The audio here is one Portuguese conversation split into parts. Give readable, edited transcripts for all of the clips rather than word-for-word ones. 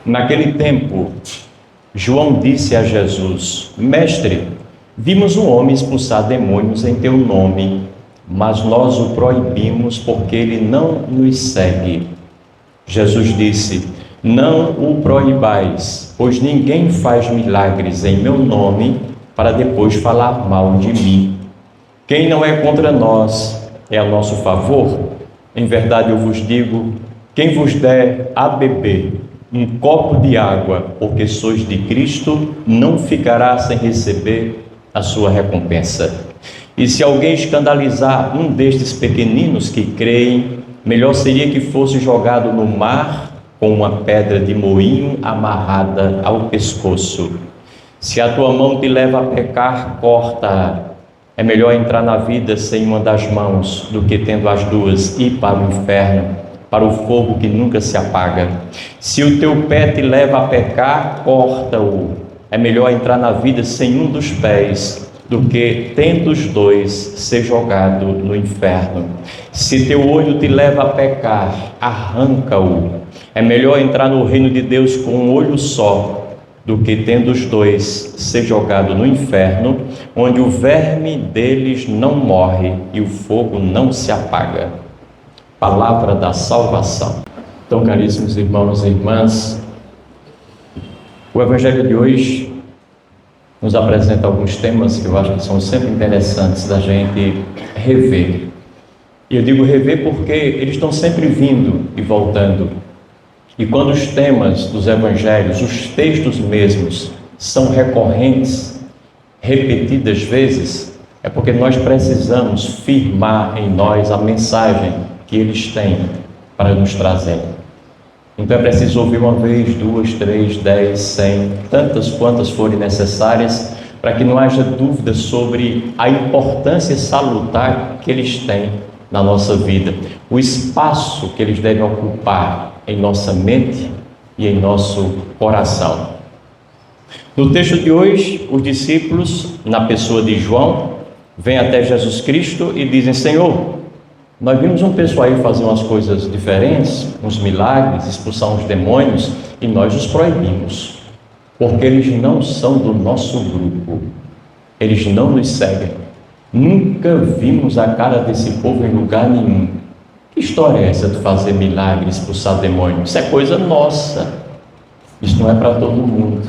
Naquele tempo, João disse a Jesus: Mestre, vimos um homem expulsar demônios em teu nome, mas nós o proibimos porque ele não nos segue. Jesus disse: Não o proibais, pois ninguém faz milagres em meu nome para depois falar mal de mim. Quem não é contra nós é a nosso favor. Em verdade eu vos digo, quem vos der a beber um copo de água, porque sois de Cristo, não ficará sem receber a sua recompensa. E se alguém escandalizar um destes pequeninos que creem, melhor seria que fosse jogado no mar com uma pedra de moinho amarrada ao pescoço. Se a tua mão te leva a pecar, corta-a. É melhor entrar na vida sem uma das mãos do que tendo as duas ir para o inferno, para o fogo que nunca se apaga. Se o teu pé te leva a pecar, corta-o. É melhor entrar na vida sem um dos pés do que, tendo os dois, ser jogado no inferno. Se teu olho te leva a pecar, arranca-o. É melhor entrar no reino de Deus com um olho só do que, tendo os dois, ser jogado no inferno, onde o verme deles não morre e o fogo não se apaga. Palavra da salvação. Então, caríssimos irmãos e irmãs, o Evangelho de hoje nos apresenta alguns temas que eu acho que são sempre interessantes da gente rever. E eu digo rever porque eles estão sempre vindo e voltando. E quando os temas dos Evangelhos, os textos mesmos, são recorrentes, repetidas vezes, é porque nós precisamos firmar em nós a mensagem que eles têm para nos trazer. Então é preciso ouvir uma vez, duas, três, 10, 100, tantas quantas forem necessárias, para que não haja dúvida sobre a importância salutar que eles têm na nossa vida, o espaço que eles devem ocupar em nossa mente e em nosso coração. No texto de hoje, os discípulos, na pessoa de João, vêm até Jesus Cristo e dizem: Senhor, nós vimos um pessoal aí fazer umas coisas diferentes, uns milagres, expulsar uns demônios, e nós os proibimos, porque eles não são do nosso grupo, eles não nos seguem. Nunca vimos a cara desse povo em lugar nenhum. Que história é essa de fazer milagres, expulsar demônios? Isso é coisa nossa, isso não é para todo mundo.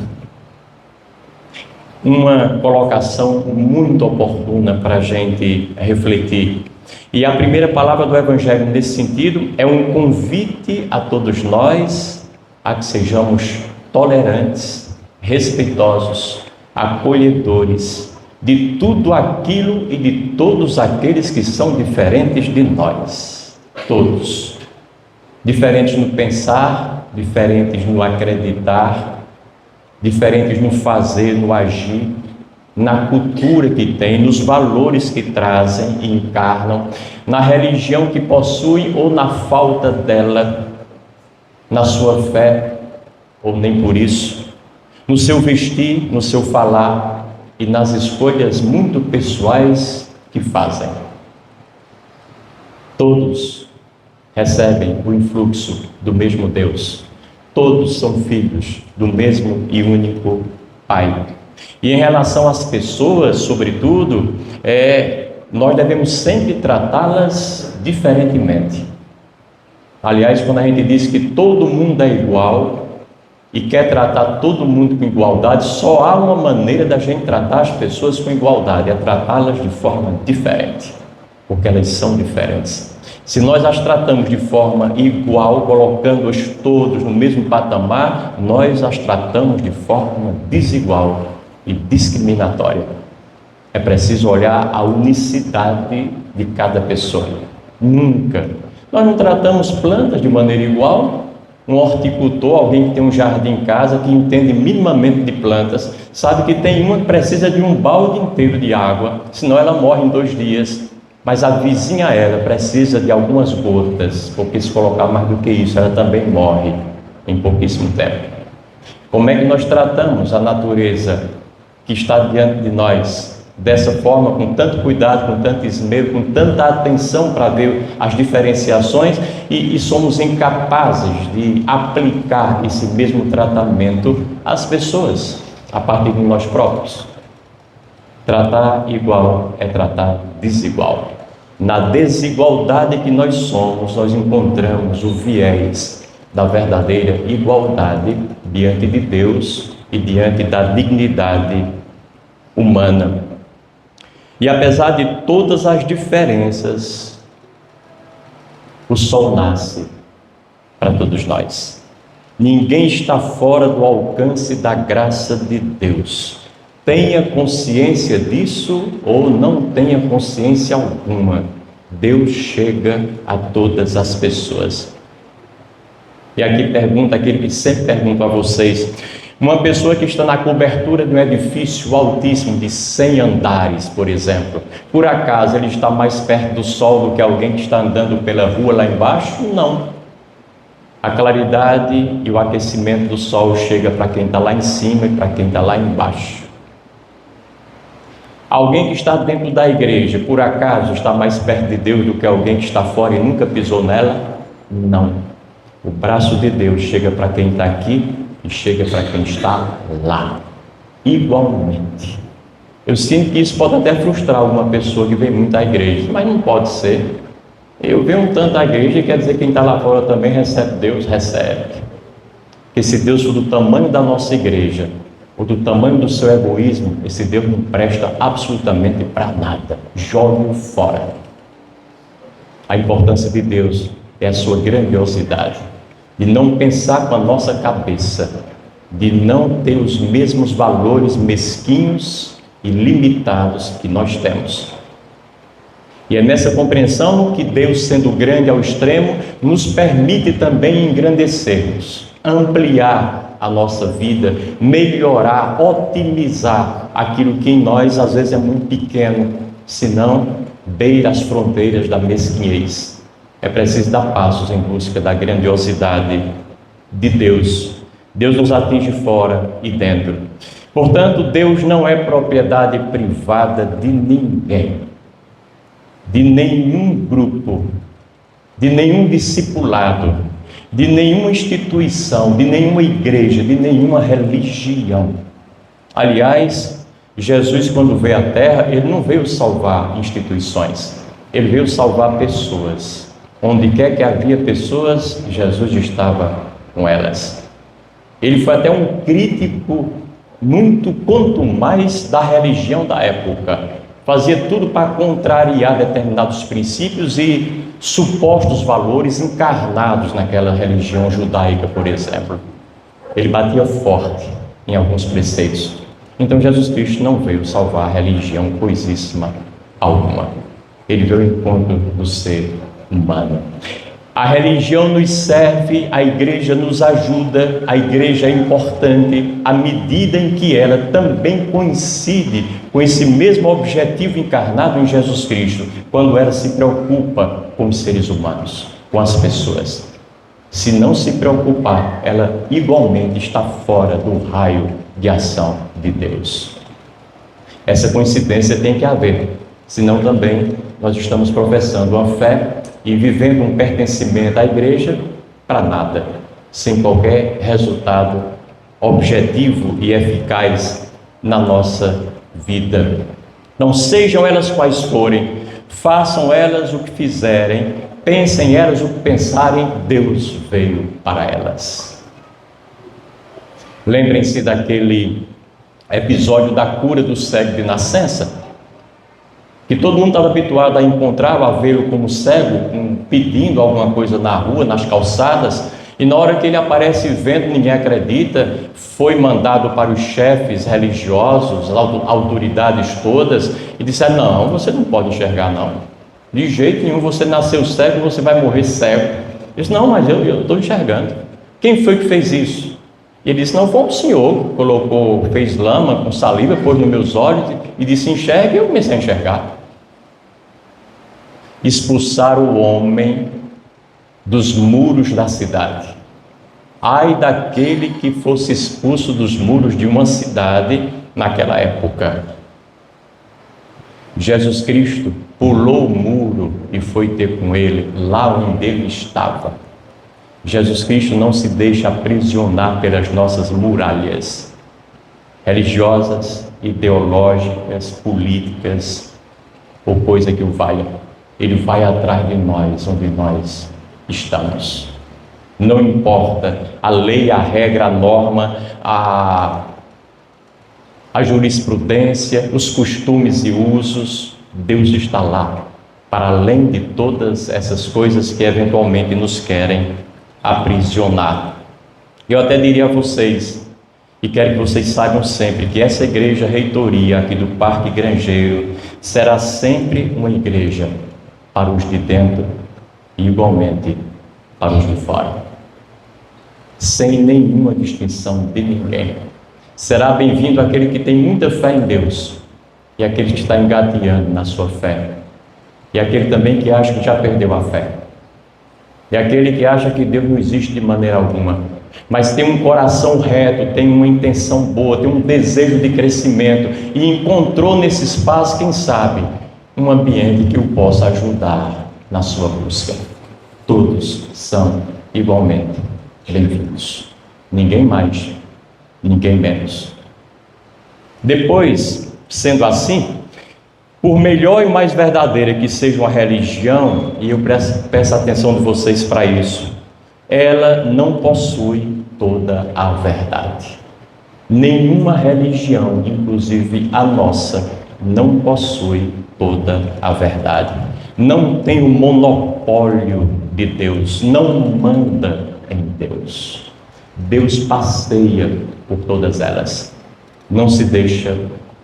Uma colocação muito oportuna para a gente refletir. E a primeira palavra do Evangelho nesse sentido é um convite a todos nós a que sejamos tolerantes, respeitosos, acolhedores de tudo aquilo e de todos aqueles que são diferentes de nós. Todos. Diferentes no pensar, diferentes no acreditar, diferentes no fazer, no agir, na cultura que tem, nos valores que trazem e encarnam, na religião que possuem ou na falta dela, na sua fé ou nem por isso, no seu vestir, no seu falar e nas escolhas muito pessoais que fazem. Todos recebem o influxo do mesmo Deus. Todos são filhos do mesmo e único Pai. E em relação às pessoas, sobretudo, nós devemos sempre tratá-las diferentemente. Aliás, quando a gente diz que todo mundo é igual e quer tratar todo mundo com igualdade, só há uma maneira da gente tratar as pessoas com igualdade, é tratá-las de forma diferente, porque elas são diferentes. Se nós as tratamos de forma igual, colocando-as todos no mesmo patamar, nós as tratamos de forma desigual e discriminatória. É preciso olhar a unicidade de cada pessoa. Nunca. Nós não tratamos plantas de maneira igual. Um horticultor, alguém que tem um jardim em casa, que entende minimamente de plantas, sabe que tem uma que precisa de um balde inteiro de água, senão ela morre em 2 dias. Mas a vizinha, ela precisa de algumas gotas, porque se colocar mais do que isso, ela também morre em pouquíssimo tempo. Como é que nós tratamos a natureza que está diante de nós? dessa forma, com tanto cuidado, com tanto esmero, com tanta atenção para ver as diferenciações e somos incapazes de aplicar esse mesmo tratamento às pessoas, a partir de nós próprios. Tratar igual é tratar desigual. Na desigualdade que nós somos, nós encontramos o viés da verdadeira igualdade diante de Deus e diante da dignidade humana. E apesar de todas as diferenças, o sol nasce para todos nós. Ninguém está fora do alcance da graça de Deus. Tenha consciência disso ou não tenha consciência alguma, Deus chega a todas as pessoas. E aqui pergunta aquele que sempre pergunto a vocês: uma pessoa que está na cobertura de um edifício altíssimo de 100 andares, por exemplo, por acaso ele está mais perto do sol do que alguém que está andando pela rua lá embaixo? Não. A claridade e o aquecimento do sol chega para quem está lá em cima e para quem está lá embaixo. Alguém que está dentro da igreja, por acaso, está mais perto de Deus do que alguém que está fora e nunca pisou nela? Não. O braço de Deus chega para quem está aqui e chega para quem está lá, igualmente. Eu sinto que isso pode até frustrar uma pessoa que vem muito à igreja, mas não pode ser. Eu venho um tanto à igreja e quer dizer que quem está lá fora também recebe Deus, recebe. Porque se Deus for do tamanho da nossa igreja, ou do tamanho do seu egoísmo, esse Deus não presta absolutamente para nada. Jogue-o fora. A importância de Deus é a sua grandiosidade, de não pensar com a nossa cabeça, de não ter os mesmos valores mesquinhos e limitados que nós temos. E é nessa compreensão que Deus, sendo grande ao extremo, nos permite também engrandecermos, ampliar a nossa vida, melhorar, otimizar aquilo que em nós às vezes é muito pequeno, senão beira as fronteiras da mesquinhez. É preciso dar passos em busca da grandiosidade de Deus. Deus nos atinge fora e dentro. Portanto, Deus não é propriedade privada de ninguém, de nenhum grupo, de nenhum discipulado, de nenhuma instituição, de nenhuma igreja, de nenhuma religião. Aliás, Jesus, quando veio à Terra, ele não veio salvar instituições, ele veio salvar pessoas. Onde quer que havia pessoas, Jesus estava com elas. Ele foi até um crítico muito contumaz da religião da época. Fazia tudo para contrariar determinados princípios e supostos valores encarnados naquela religião judaica, por exemplo. Ele batia forte em alguns preceitos. Então Jesus Cristo não veio salvar a religião coisíssima alguma. Ele veio ao encontro do ser humano. A religião nos serve, a igreja nos ajuda, a igreja é importante à medida em que ela também coincide com esse mesmo objetivo encarnado em Jesus Cristo, quando ela se preocupa com os seres humanos, com as pessoas. Se não se preocupar, ela igualmente está fora do raio de ação de Deus. Essa coincidência tem que haver, senão também nós estamos professando uma fé e vivendo um pertencimento à igreja para nada, sem qualquer resultado objetivo e eficaz na nossa vida. Não sejam elas quais forem, façam elas o que fizerem, pensem elas o que pensarem, Deus veio para elas. Lembrem-se daquele episódio da cura do cego de nascença, que todo mundo estava habituado a encontrar, a vê-lo como cego, pedindo alguma coisa na rua, nas calçadas, e na hora que ele aparece vendo, ninguém acredita. Foi mandado para os chefes religiosos, autoridades todas, e disseram: não, você não pode enxergar não, de jeito nenhum, você nasceu cego, você vai morrer cego. Ele disse: não, mas eu estou enxergando. Quem foi que fez isso? E ele disse: não, foi o senhor, colocou, fez lama com saliva, pôs nos meus olhos e disse: enxergue, e eu comecei a enxergar. Expulsar o homem dos muros da cidade. Ai daquele que fosse expulso dos muros de uma cidade naquela época. Jesus Cristo pulou o muro e foi ter com ele lá onde ele estava. Jesus Cristo não se deixa aprisionar pelas nossas muralhas religiosas, ideológicas, políticas ou coisa que o valha. Ele vai atrás de nós, onde nós estamos. Não importa a lei, a regra, a norma, a jurisprudência, os costumes e usos, Deus está lá, para além de todas essas coisas que eventualmente nos querem aprisionar. Eu até diria a vocês, e quero que vocês saibam sempre, que essa igreja reitoria aqui do Parque Grangeiro será sempre uma igreja para os de dentro e igualmente para os de fora, sem nenhuma distinção de ninguém. Será bem-vindo aquele que tem muita fé em Deus e aquele que está engateando na sua fé, e aquele também que acha que já perdeu a fé, e aquele que acha que Deus não existe de maneira alguma, mas tem um coração reto, tem uma intenção boa, tem um desejo de crescimento e encontrou nesse espaço, quem sabe, um ambiente que o possa ajudar na sua busca. Todos são igualmente bem-vindos, ninguém mais, ninguém menos. Depois, sendo assim, por melhor e mais verdadeira que seja uma religião, e eu peço a atenção de vocês para isso, ela não possui toda a verdade. Nenhuma religião, inclusive a nossa, não possui toda a verdade. Não tem o monopólio de Deus, não manda em Deus. Deus passeia por todas elas, não se deixa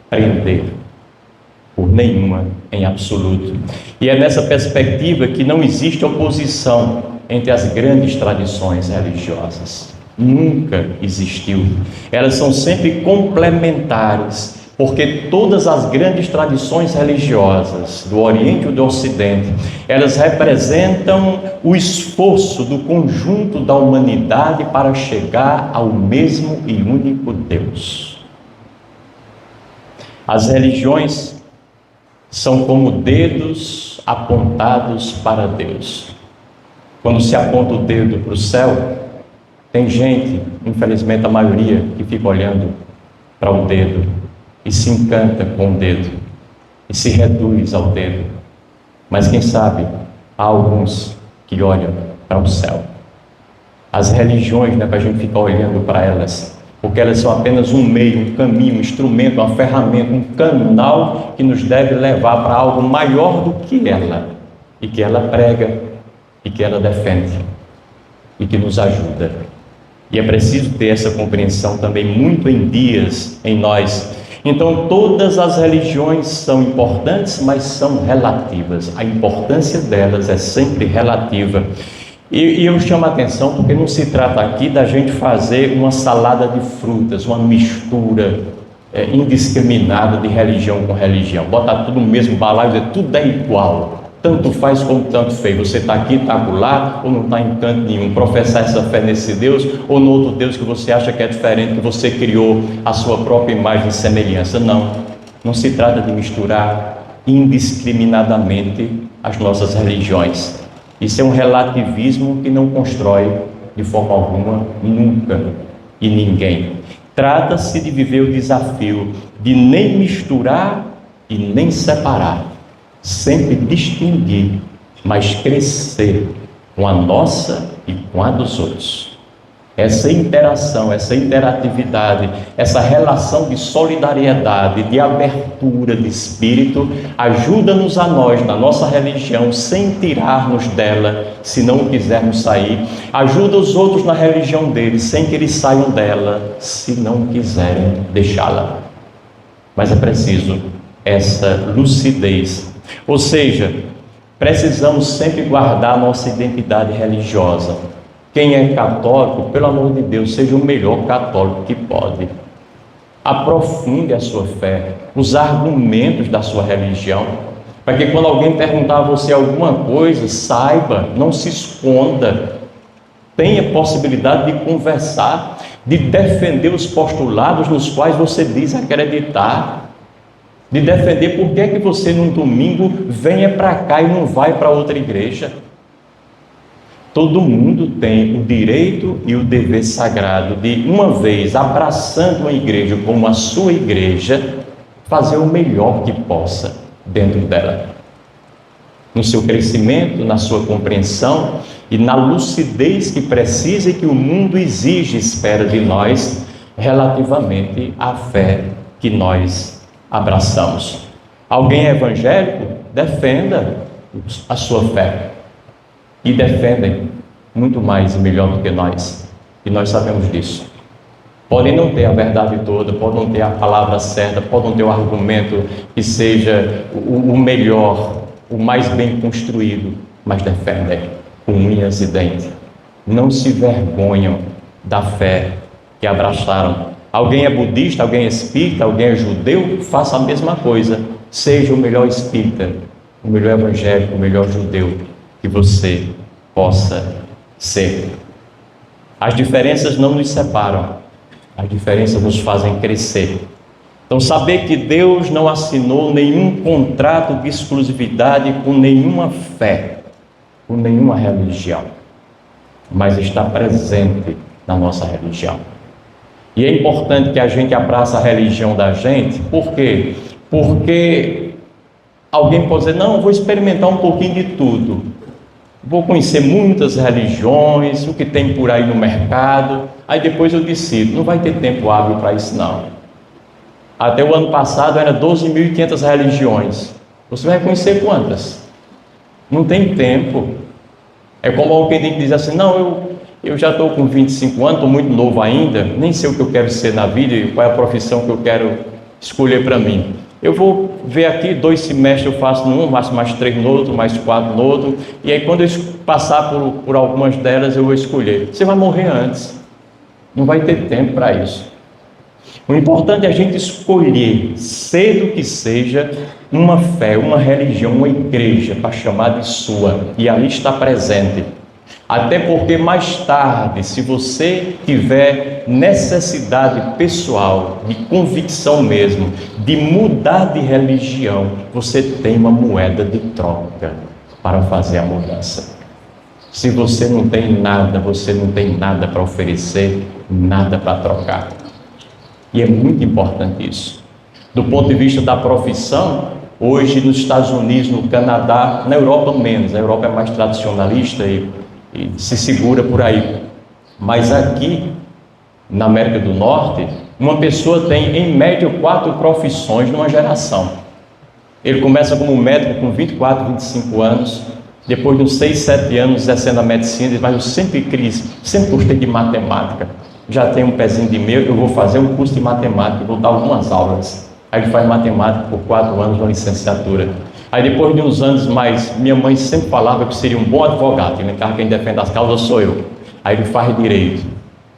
prender por nenhuma em absoluto. E é nessa perspectiva que não existe oposição entre as grandes tradições religiosas. Nunca existiu. Elas são sempre complementares, porque todas as grandes tradições religiosas do Oriente e do Ocidente, elas representam o esforço do conjunto da humanidade para chegar ao mesmo e único Deus. As religiões são como dedos apontados para Deus. Quando se aponta o dedo para o céu, tem gente, infelizmente a maioria, que fica olhando para o dedo e se encanta com o dedo e se reduz ao dedo. Mas quem sabe, há alguns que olham para o céu. As religiões, não é para a gente ficar olhando para elas, porque elas são apenas um meio, um caminho, um instrumento, uma ferramenta, um canal que nos deve levar para algo maior do que ela, e que ela prega, e que ela defende, e que nos ajuda. E é preciso ter essa compreensão também muito em dias em nós. Então todas as religiões são importantes, mas são relativas. A importância delas é sempre relativa. E eu chamo a atenção porque não se trata aqui da gente fazer uma salada de frutas, uma mistura indiscriminada de religião com religião, botar tudo no mesmo balaio e dizer tudo é igual, tanto faz como tanto fez. Você está aqui, está lá, ou não está em canto nenhum, professar essa fé nesse Deus ou no outro Deus que você acha que é diferente, que você criou a sua própria imagem e semelhança. Não se trata de misturar indiscriminadamente as nossas religiões. Isso é um relativismo que não constrói de forma alguma, nunca e ninguém. Trata-se de viver o desafio de nem misturar e nem separar, sempre distinguir, mas crescer com a nossa e com a dos outros. Essa interação, essa interatividade, essa relação de solidariedade, de abertura de espírito, ajuda-nos a nós, na nossa religião, sem tirar-nos dela, se não quisermos sair. Ajuda os outros na religião deles, sem que eles saiam dela, se não quiserem deixá-la. Mas é preciso essa lucidez. Ou seja, precisamos sempre guardar a nossa identidade religiosa. Quem é católico, pelo amor de Deus, seja o melhor católico que pode. Aprofunde a sua fé, os argumentos da sua religião, para que quando alguém perguntar a você alguma coisa, saiba, não se esconda, tenha possibilidade de conversar, de defender os postulados nos quais você diz acreditar. de defender por que é que você num domingo venha para cá e não vai para outra igreja. Todo mundo tem o direito e o dever sagrado de, uma vez abraçando a igreja como a sua igreja, fazer o melhor que possa dentro dela, no seu crescimento, na sua compreensão e na lucidez que precisa e que o mundo exige e espera de nós relativamente à fé que nós abraçamos. Alguém é evangélico? Defenda a sua fé. E defendem muito mais e melhor do que nós. E nós sabemos disso. Podem não ter a verdade toda, podem não ter a palavra certa, podem não ter o argumento que seja o melhor, o mais bem construído, mas defendem com unhas e dentes. Não se vergonham da fé que abraçaram. Alguém é budista, alguém é espírita, alguém é judeu, faça a mesma coisa. Seja o melhor espírita, o melhor evangélico, o melhor judeu que você possa ser. As diferenças não nos separam, as diferenças nos fazem crescer. Então, saber que Deus não assinou nenhum contrato de exclusividade com nenhuma fé, com nenhuma religião, mas está presente na nossa religião. E é importante que a gente abrace a religião da gente, por quê? Porque alguém pode dizer, não, eu vou experimentar um pouquinho de tudo, vou conhecer muitas religiões, o que tem por aí no mercado, aí depois eu decido. Não vai ter tempo hábil para isso não. Até o ano passado era 12.500 religiões, você vai conhecer quantas? Não tem tempo. É como alguém que diz assim, não, eu já estou com 25 anos, estou muito novo ainda, nem sei o que eu quero ser na vida e qual é a profissão que eu quero escolher para mim. Eu vou ver aqui, 2 semestres eu faço num, mais 3 no outro, mais 4 no outro, e aí quando eu passar por algumas delas eu vou escolher. Você vai morrer antes, não vai ter tempo para isso. O importante é a gente escolher, cedo que seja, uma fé, uma religião, uma igreja para chamar de sua, e ali está presente. Até porque mais tarde, se você tiver necessidade pessoal, de convicção mesmo, de mudar de religião, você tem uma moeda de troca para fazer a mudança. Se você não tem nada, você não tem nada para oferecer, nada para trocar. E é muito importante isso. Do ponto de vista da profissão, hoje nos Estados Unidos, no Canadá, na Europa menos, a Europa é mais tradicionalista e se segura por aí. Mas aqui, na América do Norte, uma pessoa tem, em média, 4 profissões numa geração. Ele começa como médico com 24, 25 anos, depois de uns 6, 7 anos exercendo a medicina, diz, mas eu sempre gostei de matemática, já tenho um pezinho de meu, eu vou fazer um curso de matemática, vou dar algumas aulas. Aí ele faz matemática por 4 anos, uma licenciatura. Aí depois de uns anos mais, minha mãe sempre falava que seria um bom advogado, ele quem defende as causas sou eu. Aí ele faz direito,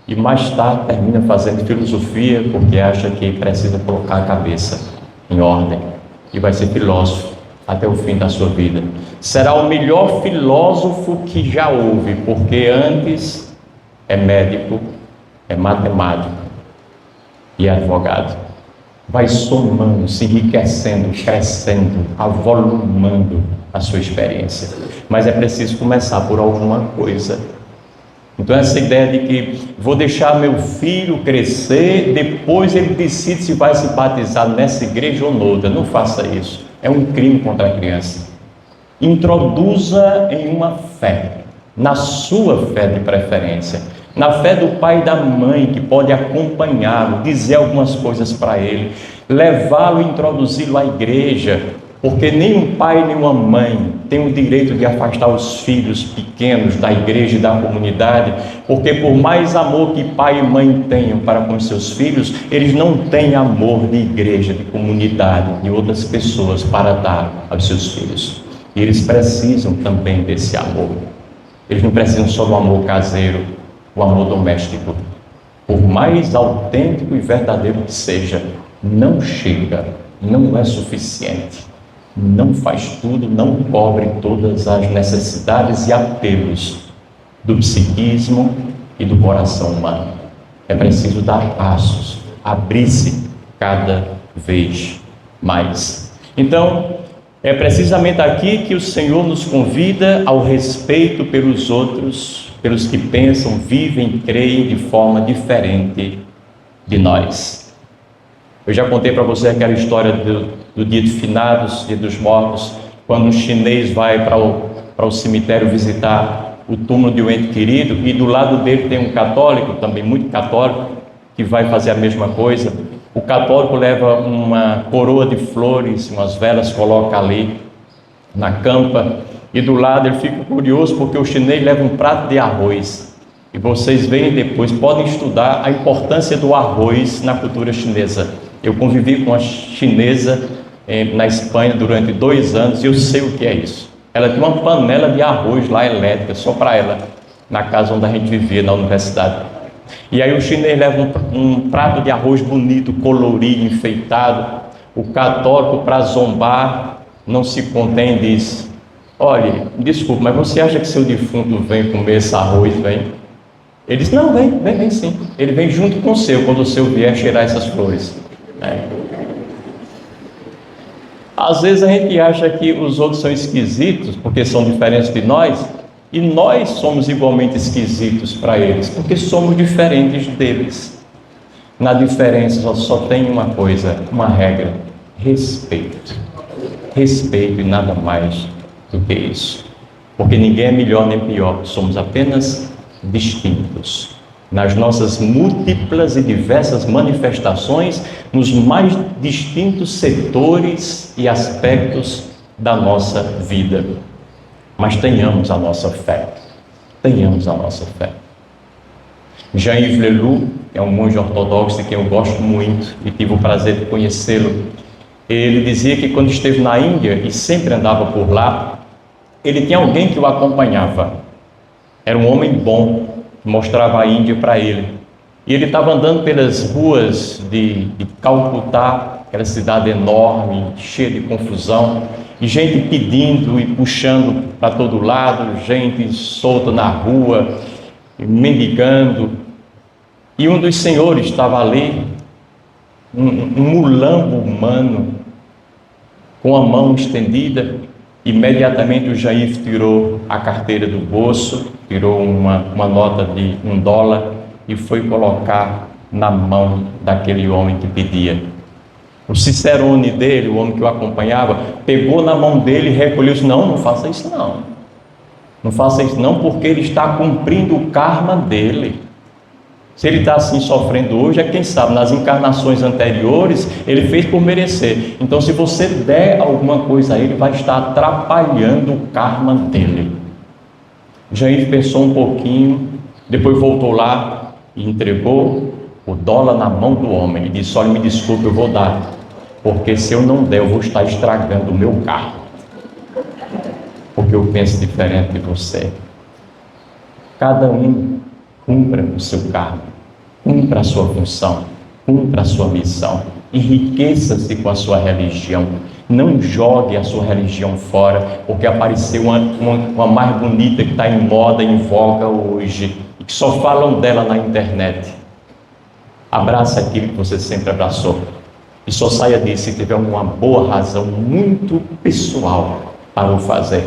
e mais tarde termina fazendo filosofia, porque acha que precisa colocar a cabeça em ordem, e vai ser filósofo até o fim da sua vida. Será o melhor filósofo que já houve, porque antes é médico, é matemático e é advogado. Vai somando, se enriquecendo, crescendo, avolumando a sua experiência. Mas é preciso começar por alguma coisa. Então essa ideia de que vou deixar meu filho crescer, depois ele decide se vai se batizar nessa igreja ou noutra. Não faça isso. É um crime contra a criança. Introduza em uma fé, na sua fé de preferência, na fé do pai e da mãe que pode acompanhá-lo, dizer algumas coisas para ele, levá-lo e introduzi-lo à igreja, porque nenhum pai nem uma mãe tem o direito de afastar os filhos pequenos da igreja e da comunidade, porque por mais amor que pai e mãe tenham para com seus filhos, eles não têm amor de igreja, de comunidade, de outras pessoas para dar aos seus filhos. E eles precisam também desse amor. Eles não precisam só do amor caseiro, o amor doméstico. Por mais autêntico e verdadeiro que seja, não chega, não é suficiente. Não faz tudo, não cobre todas as necessidades e apelos do psiquismo e do coração humano. É preciso dar passos, abrir-se cada vez mais. Então, é precisamente aqui que o Senhor nos convida ao respeito pelos outros, pelos que pensam, vivem, creem de forma diferente de nós. Eu já contei para você aquela história do dia de finados, dia dos mortos, quando um chinês vai para o cemitério visitar o túmulo de um ente querido, e do lado dele tem um católico, também muito católico, que vai fazer a mesma coisa. O católico leva uma coroa de flores, umas velas, coloca ali na campa, e do lado ele fica curioso porque o chinês leva um prato de arroz. E vocês veem depois, podem estudar a importância do arroz na cultura chinesa. Eu convivi com uma chinesa na Espanha durante 2 anos e eu sei o que é isso. Ela tinha uma panela de arroz lá elétrica, só para ela, na casa onde a gente vivia, na universidade. E aí o chinês leva um prato de arroz bonito, colorido, enfeitado. O católico, para zombar, não se contém e diz: olha, desculpa, mas você acha que seu defunto vem comer esse arroz? Vem? Ele diz: não, vem sim. Ele vem junto com o seu, quando o seu vier cheirar essas flores. Às vezes a gente acha que os outros são esquisitos, porque são diferentes de nós, e nós somos igualmente esquisitos para eles, porque somos diferentes deles. Na diferença só tem uma coisa, uma regra: respeito. Respeito e nada mais do que isso. Porque ninguém é melhor nem pior, somos apenas distintos. Nas nossas múltiplas e diversas manifestações, nos mais distintos setores e aspectos da nossa vida. Mas tenhamos a nossa fé. Tenhamos a nossa fé. Jean-Yves Leloup é um monge ortodoxo de quem eu gosto muito e tive o prazer de conhecê-lo. Ele dizia que quando esteve na Índia e sempre andava por lá, ele tinha alguém que o acompanhava. Era um homem bom, que mostrava a Índia para ele. E ele estava andando pelas ruas de Calcutá, aquela cidade enorme, cheia de confusão, e gente pedindo e puxando para todo lado, gente solta na rua, mendigando. E um dos senhores estava ali, um mulambo humano, com a mão estendida. Imediatamente o Jair tirou a carteira do bolso, tirou uma nota de $1 e foi colocar na mão daquele homem que pedia. O cicerone dele, o homem que o acompanhava, pegou na mão dele e recolheu e disse: não faça isso não. Não faça isso não, porque ele está cumprindo o karma dele. Se ele está assim sofrendo hoje, quem sabe nas encarnações anteriores ele fez por merecer. Então, se você der alguma coisa a ele, vai estar atrapalhando o karma dele. Jair pensou um pouquinho, depois voltou lá e entregou o $1 na mão do homem e disse: olha, me desculpe, eu vou dar, porque se eu não der, eu vou estar estragando o meu karma, porque eu penso diferente de você. Cada um cumpra o seu karma, cumpra a sua função, cumpra a sua missão, enriqueça-se com a sua religião. Não jogue a sua religião fora, porque apareceu uma mais bonita que está em moda, em voga hoje, e que só falam dela na internet. Abraça aquilo que você sempre abraçou, e só saia disso se tiver uma boa razão muito pessoal para o fazer.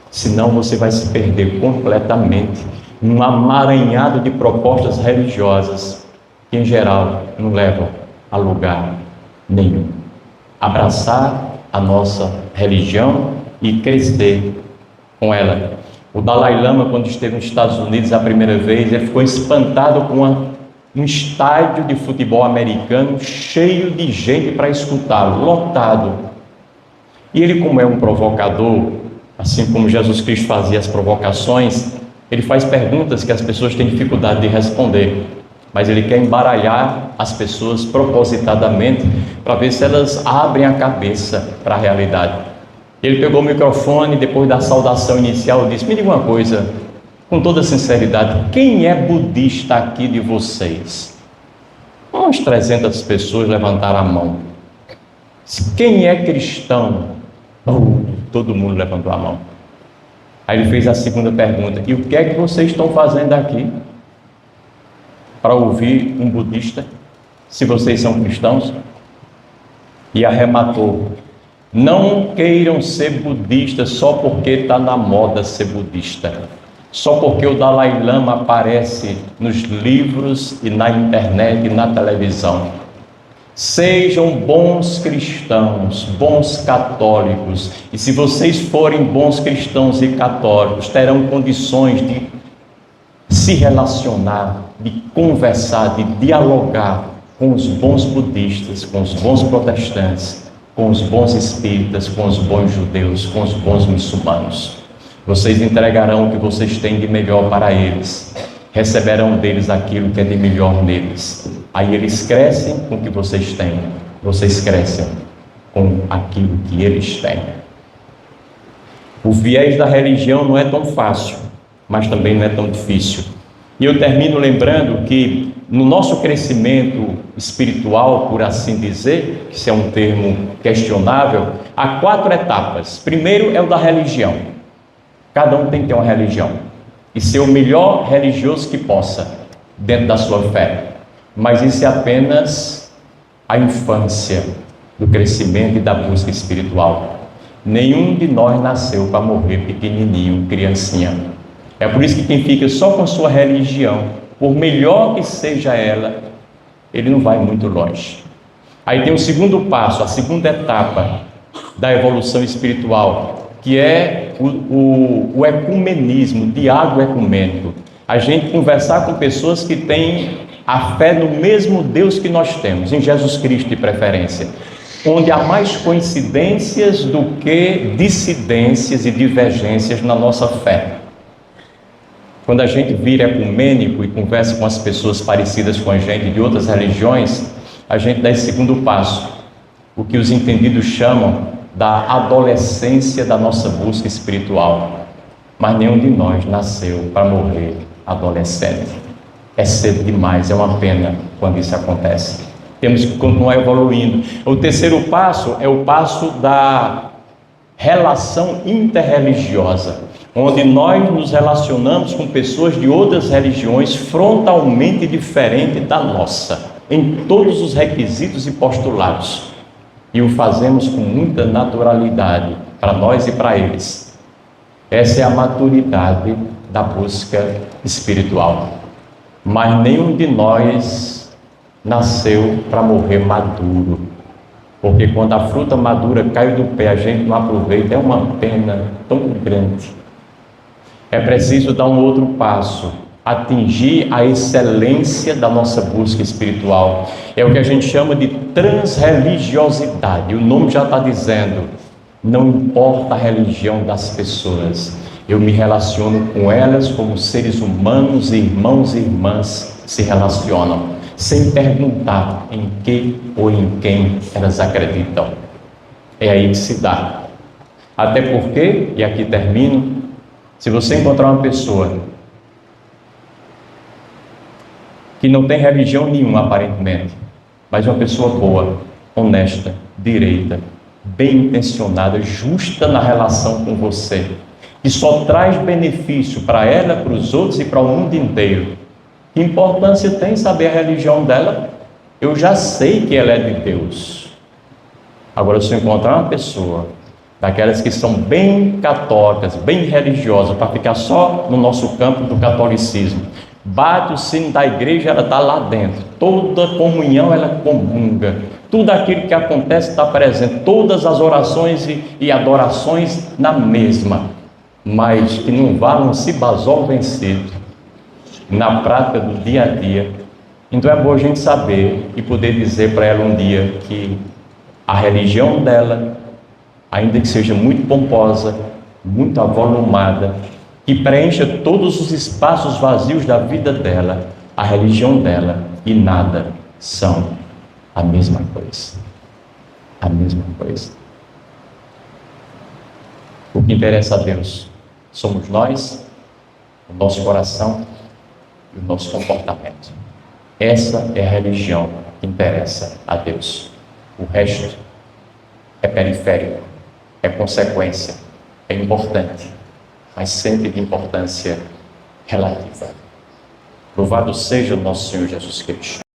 Senão você vai se perder completamente num amaranhado de propostas religiosas que, em geral, não levam a lugar nenhum. Abraçar a nossa religião e crescer com ela. O Dalai Lama, quando esteve nos Estados Unidos a primeira vez, ele ficou espantado com um estádio de futebol americano cheio de gente para escutá-lo, lotado. E ele, como é um provocador, assim como Jesus Cristo fazia as provocações, ele faz perguntas que as pessoas têm dificuldade de responder, mas ele quer embaralhar as pessoas propositadamente para ver se elas abrem a cabeça para a realidade. Ele pegou o microfone, depois da saudação inicial, disse: me diga uma coisa, com toda sinceridade, quem é budista aqui de vocês? Umas 300 pessoas levantaram a mão. Quem é cristão? Todo mundo levantou a mão. Aí ele fez a segunda pergunta: e o que é que vocês estão fazendo aqui para ouvir um budista, se vocês são cristãos? e arrematou: não queiram ser budistas só porque está na moda ser budista, só porque o Dalai Lama aparece nos livros e na internet e na televisão. Sejam bons cristãos, bons católicos, e se vocês forem bons cristãos e católicos, terão condições de se relacionar, de conversar, de dialogar com os bons budistas, com os bons protestantes, com os bons espíritas, com os bons judeus, com os bons muçulmanos. Vocês entregarão o que vocês têm de melhor para eles, receberão deles aquilo que é de melhor neles. Aí eles crescem com o que vocês têm, vocês crescem com aquilo que eles têm. O viés da religião não é tão fácil, mas também não é tão difícil. E eu termino lembrando que no nosso crescimento espiritual, por assim dizer, que isso é um termo questionável, há 4 etapas. Primeiro é o da religião. Cada um tem que ter uma religião e ser o melhor religioso que possa dentro da sua fé. Mas isso é apenas a infância do crescimento e da busca espiritual. Nenhum de nós nasceu para morrer pequenininho, criancinha. É por isso que quem fica só com a sua religião, por melhor que seja ela, ele não vai muito longe. Aí tem o segundo passo, a segunda etapa da evolução espiritual, que é o ecumenismo, o diálogo ecumênico. A gente conversar com pessoas que têm a fé no mesmo Deus que nós temos, em Jesus Cristo de preferência, onde há mais coincidências do que dissidências e divergências na nossa fé. Quando a gente vira ecumênico e conversa com as pessoas parecidas com a gente de outras religiões, a gente dá esse segundo passo, o que os entendidos chamam da adolescência da nossa busca espiritual. Mas nenhum de nós nasceu para morrer adolescente. É cedo demais, é uma pena quando isso acontece. Temos que continuar evoluindo. O terceiro passo é o passo da relação interreligiosa, onde nós nos relacionamos com pessoas de outras religiões frontalmente diferentes da nossa, em todos os requisitos e postulados, e o fazemos com muita naturalidade para nós e para eles. Essa é a maturidade da busca espiritual. Mas nenhum de nós nasceu para morrer maduro, porque quando a fruta madura cai do pé, a gente não aproveita, é uma pena tão grande. É preciso dar um outro passo, atingir a excelência da nossa busca espiritual. É o que a gente chama de transreligiosidade. O nome já está dizendo, não importa a religião das pessoas, eu me relaciono com elas como seres humanos, irmãos e irmãs se relacionam, sem perguntar em que ou em quem elas acreditam. É aí que se dá. Até porque, e aqui termino, se você encontrar uma pessoa que não tem religião nenhuma aparentemente, mas uma pessoa boa, honesta, direita, bem intencionada, justa na relação com você, que só traz benefício para ela, para os outros e para o mundo inteiro, que importância tem saber a religião dela? Eu já sei que ela é de Deus. Agora, se eu encontrar uma pessoa daquelas que são bem católicas, bem religiosas, para ficar só no nosso campo do catolicismo, bate o sino da igreja, ela está lá dentro, toda comunhão ela comunga, tudo aquilo que acontece está presente, todas as orações e adorações na mesma, mas que não valem cibazol vencido na prática do dia a dia. Então é bom a gente saber e poder dizer para ela um dia que a religião dela, ainda que seja muito pomposa, muito avolumada, que preencha todos os espaços vazios da vida dela, a religião dela e nada são a mesma coisa. A mesma coisa. O que interessa a Deus somos nós, o nosso coração e o nosso comportamento. Essa é a religião que interessa a Deus. O resto é periférico, é consequência, é importante, mas sempre de importância relativa. Louvado seja o nosso Senhor Jesus Cristo.